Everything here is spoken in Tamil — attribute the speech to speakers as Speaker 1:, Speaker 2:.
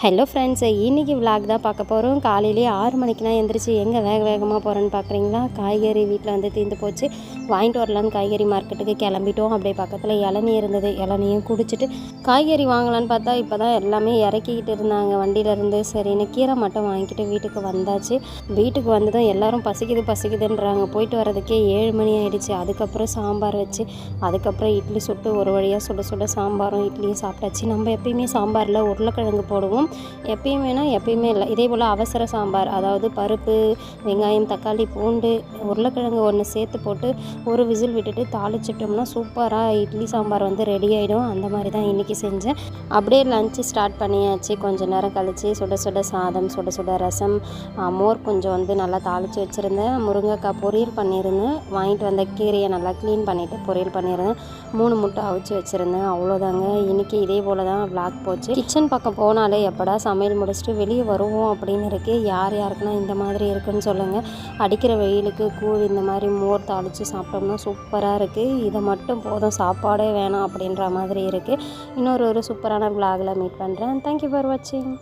Speaker 1: ஹலோ ஃப்ரெண்ட்ஸ், இன்றைக்கி விலாக் தான் பார்க்க போகிறோம். காலையிலே 6 மணிக்கெலாம் எழுந்திரிச்சு எங்கே வேகமாக போகிறோன்னு பார்க்குறீங்களா? காய்கறி வீட்டில் வந்து தீர்ந்து போச்சு, வாங்கிட்டு வரலான்னு காய்கறி மார்க்கெட்டுக்கு கிளம்பிட்டோம். அப்படியே பக்கத்தில் இளநீ இருந்தது, இளநியும் குடிச்சிட்டு காய்கறி வாங்கலான்னு பார்த்தா இப்போ தான் எல்லாமே இறக்கிக்கிட்டு இருந்தாங்க வண்டியிலேருந்து. சரின்னு கீரை மட்டும் வாங்கிக்கிட்டு வீட்டுக்கு வந்தாச்சு. வீட்டுக்கு வந்ததும் எல்லோரும் பசிக்குதுன்றாங்க. போயிட்டு வரதுக்கே 7 மணி ஆகிடுச்சு. அதுக்கப்புறம் சாம்பார் வச்சு, அதுக்கப்புறம் இட்லி சுட்டு ஒரு வழியாக சுட சாம்பாரும் இட்லியும் சாப்பிட்டாச்சு. நம்ம எப்பயுமே சாம்பாரில் உருளைக்கிழங்கு போடுவோம். எப்பயுமே இல்லை, இதே போல் அவசர சாம்பார், அதாவது பருப்பு, வெங்காயம், தக்காளி, பூண்டு, உருளைக்கிழங்கு ஒன்று சேர்த்து போட்டு ஒரு விசில் விட்டுட்டு தாளிச்சிட்டோம்னா சூப்பராக இட்லி சாம்பார் வந்து ரெடி ஆகிடும். அந்த மாதிரி தான் இன்றைக்கி செஞ்சேன். அப்படியே லஞ்சு ஸ்டார்ட் பண்ணியாச்சு. கொஞ்சம் நேரம் கழித்து சுட சாதம், சுட ரசம், மோர் கொஞ்சம் வந்து நல்லா தாளித்து வச்சுருந்தேன். முருங்கைக்காய் பொரியல் பண்ணியிருந்தேன். வாங்கிட்டு வந்த கீரையை நல்லா க்ளீன் பண்ணிவிட்டு பொரியல் பண்ணியிருந்தேன். 3 முட்டை அவிச்சு வச்சுருந்தேன். அவ்வளோதாங்க. இன்றைக்கி இதே போல் தான் விளாக் போச்சு. கிச்சன் பக்கம் போனாலே எப்படா சமையல் முடிச்சுட்டு வெளியே வருவோம் அப்படின்னு இருக்குது. யாருக்குன்னா இந்த மாதிரி இருக்குதுன்னு சொல்லுங்கள். அடிக்கிற வெயிலுக்கு கூழ் இந்த மாதிரி மோர் தாளித்து சாப்பிட்டோம்னா சூப்பராக இருக்குது. இதை மட்டும் போதும், சாப்பாடே வேணாம் அப்படின்ற மாதிரி இருக்குது. இன்னொரு சூப்பரான விளாகில் மீட் பண்ணுறேன். தேங்க்யூ ஃபார் வாட்சிங்.